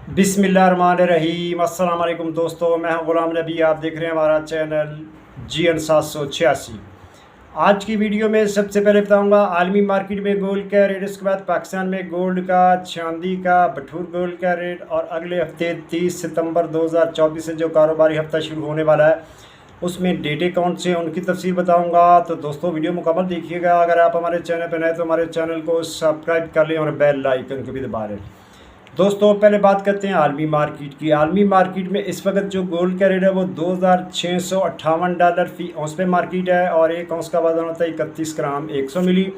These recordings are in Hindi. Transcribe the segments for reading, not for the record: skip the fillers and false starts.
बिस्मिल्लाहिर्रहमानिर्रहीम। अस्सलाम वालेकुम दोस्तों, मैं हूं गुलाम नबी। आप देख रहे हैं हमारा चैनल GN 786। आज की वीडियो में सबसे पहले बताऊंगा आलमी मार्केट में गोल्ड का रेट, उसके बाद पाकिस्तान में गोल्ड का, चांदी का, बटूर गोल्ड का रेट और अगले हफ्ते 30 सितंबर 2024 से जो कारोबारी हफ्ता शुरू होने वाला है उसमें डेटे कौन से हैं उनकी तफसील बताऊंगा। तो दोस्तों वीडियो मुकम्मल देखिएगा। अगर आप हमारे चैनल पर नए तो हमारे चैनल को सब्सक्राइब कर लें और बेल आइकन को भी दबा लें। दोस्तों पहले बात करते हैं आलमी मार्केट की। आलमी मार्केट में इस वक्त जो गोल्ड का रेट है वो $2658 फी औंस पे मार्केट है और एक औंस का वजन होता है 31 ग्राम 100 मिली।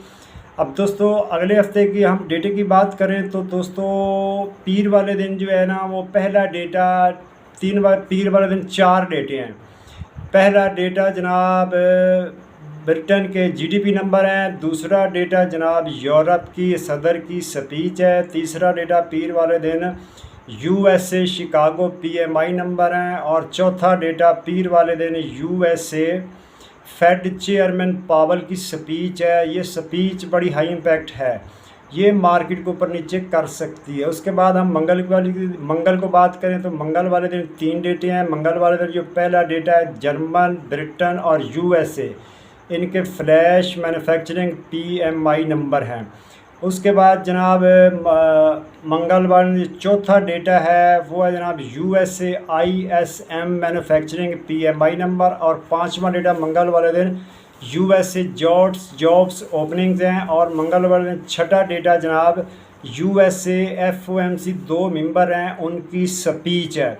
अब दोस्तों अगले हफ्ते की हम डेटे की बात करें तो दोस्तों पीर वाले दिन जो है ना वो पहला डेटा पीर वाले दिन 4 डेटे हैं। पहला डेटा जनाब ब्रिटेन के GDP नंबर हैं, दूसरा डेटा जनाब यूरोप की सदर की स्पीच है, तीसरा डेटा पीर वाले दिन USA शिकागो PMI नंबर हैं और चौथा डेटा पीर वाले दिन USA फेड चेयरमैन पावल की स्पीच है। ये स्पीच बड़ी हाई इम्पैक्ट है, ये मार्केट को ऊपर नीचे कर सकती है। उसके बाद हम मंगल को बात करें तो मंगल वाले दिन 3 डेटे हैं। मंगल वाले दिन जो पहला डेटा है जर्मन, ब्रिटेन और USA, इनके फ्लैश मैन्युफैक्चरिंग PMI नंबर हैं। उसके बाद जनाब मंगलवार चौथा डेटा है वो है जनाब USA ISM manufacturing PMI number और पांचवा डेटा मंगल वाले दिन USA जॉब्स ओपनिंग्स हैं और मंगल वाले दिन छठा डेटा जनाब USA FOMC 2 मेंबर हैं उनकी स्पीच है।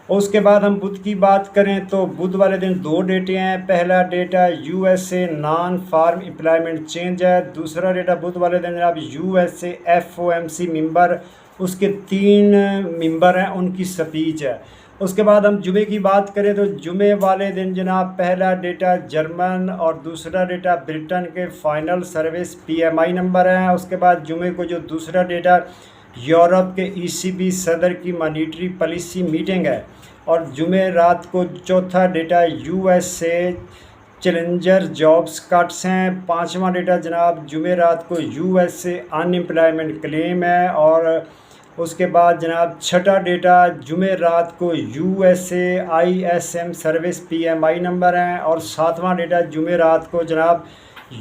उसके बाद हम बुध की बात करें तो बुध वाले दिन 2 डेटे हैं। पहला data USA non farm employment change है, दूसरा डेटा बुध वाले दिन जनाब USA FOMC मेंबर, उसके 3 मेंबर हैं उनकी स्पीच है। उसके बाद हम जुमे की बात करें तो जुमे वाले दिन जनाब पहला डेटा जर्मन और दूसरा डेटा ब्रिटेन के फाइनल सर्विस PMI नंबर हैं। उसके बाद जुमे को जो दूसरा डेटा यूरोप के ECB सदर की मॉनेटरी पॉलिसी मीटिंग है और जुमे रात को चौथा data USA challenger jobs cuts हैं। पांचवा डेटा जनाब जुमे रात को USA अनएम्प्लॉयमेंट क्लेम है और उसके बाद जनाब छठा डेटा जुमे रात को USA ISM service PMI number हैं और सातवां डेटा जुमे रात को जनाब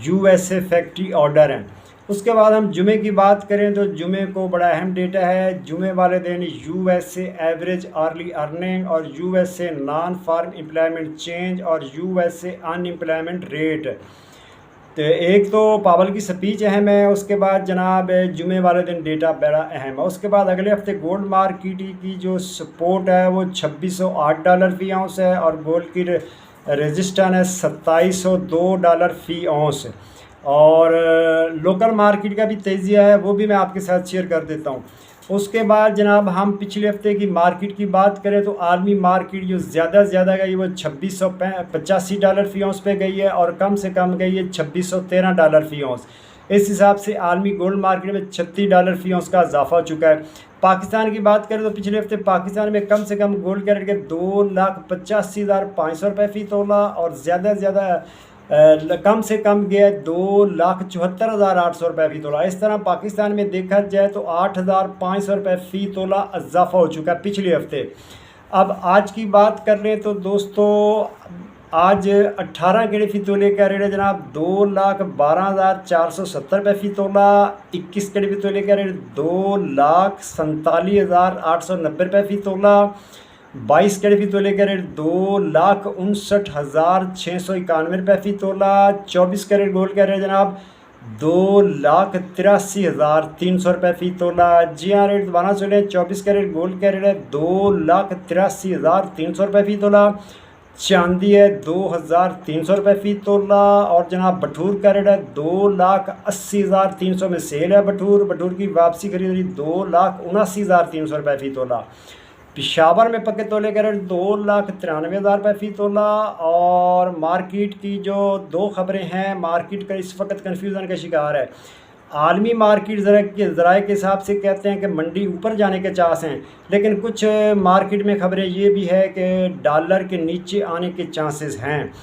USA फैक्ट्री ऑर्डर हैं। उसके बाद हम जुमे की बात करें तो जुमे को बड़ा अहम डेटा है। जुमे वाले दिन USA एवरेज अर्ली अर्निंग और USA non farm employment change और USA अनएम्प्लॉयमेंट रेट। तो एक तो पावल की स्पीच अहम है, उसके बाद जनाब जुमे वाले दिन डेटा बड़ा अहम है। उसके बाद अगले हफ्ते गोल्ड मार्केट की जो सपोर्ट है वो $2608 फी औंस है और गोल्ड की रेजिस्टेंस है $2702 फी औंस। और लोकल मार्केट का भी तेज़िया है वो भी मैं आपके साथ शेयर कर देता हूँ। उसके बाद जनाब हम पिछले हफ्ते की मार्केट की बात करें तो आलमी मार्केट जो ज़्यादा से ज़्यादा गई वो $2685 फी औंस पे गई है और कम से कम गई है $2613 फी औंस। इस हिसाब से आलमी गोल्ड मार्केट में $36 फी औंस का इजाफा हो चुका है। पाकिस्तान की बात करें तो पिछले हफ्ते पाकिस्तान में कम से कम गोल्ड के रेट के 2,85,500 रुपये फ़ी तोला और ज़्यादा से ज़्यादा कम से कम गया 2,74,800 रुपये फ़ी तोला। इस तरह पाकिस्तान में देखा जाए तो 8,500 रुपये फ़ी तोला इजाफा हो चुका है पिछले हफ्ते। अब आज की बात कर लें तो दोस्तों आज 18 के फ़ी तोले का रेट है जनाब 2,12,470 रुपये फ़ी तोला। 21 के फ़ी तोले का रेट 2,47,890 रुपये फ़ी तोला। 22 कैरेट फ़ी तोले का रेट 2,59,691 रुपये फ़ी तोला। 24 कैरेट गोल्ड का रेट जनाब 2,83,300 रुपये फ़ी तोला। जी हाँ, रेट दोबारा सुने, 24 कैरेट गोल्ड का रेट है 2,83,300 रुपये फ़ी तोला। चांदी है 2,300 रुपये फ़ी तोला और जनाब बटूर का रेट है 2,80,300 में सेल है। बटूर की वापसी खरीदी 2,79,300 रुपये फ़ी तोला। पिशावर में पक्के तोले का रेट 2,93,000 रुपये फ़ी तोला। और मार्केट की जो 2 खबरें हैं, मार्केट का इस वक्त कन्फ्यूज़न का शिकार है। आलमी मार्केट ज़राए के हिसाब से कहते हैं कि मंडी ऊपर जाने के चांस हैं, लेकिन कुछ मार्केट में खबरें ये भी है कि डॉलर के नीचे आने के चांसेस हैं।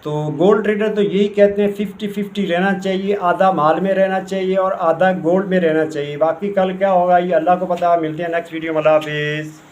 तो गोल्ड ट्रेडर तो यही कहते हैं 50-50 रहना चाहिए, आधा माल में रहना चाहिए और आधा गोल्ड में रहना चाहिए। बाकी कल क्या होगा ये अल्लाह को पता। मिलते हैं नेक्स्ट वीडियो में। अल्लाह हाफिज़।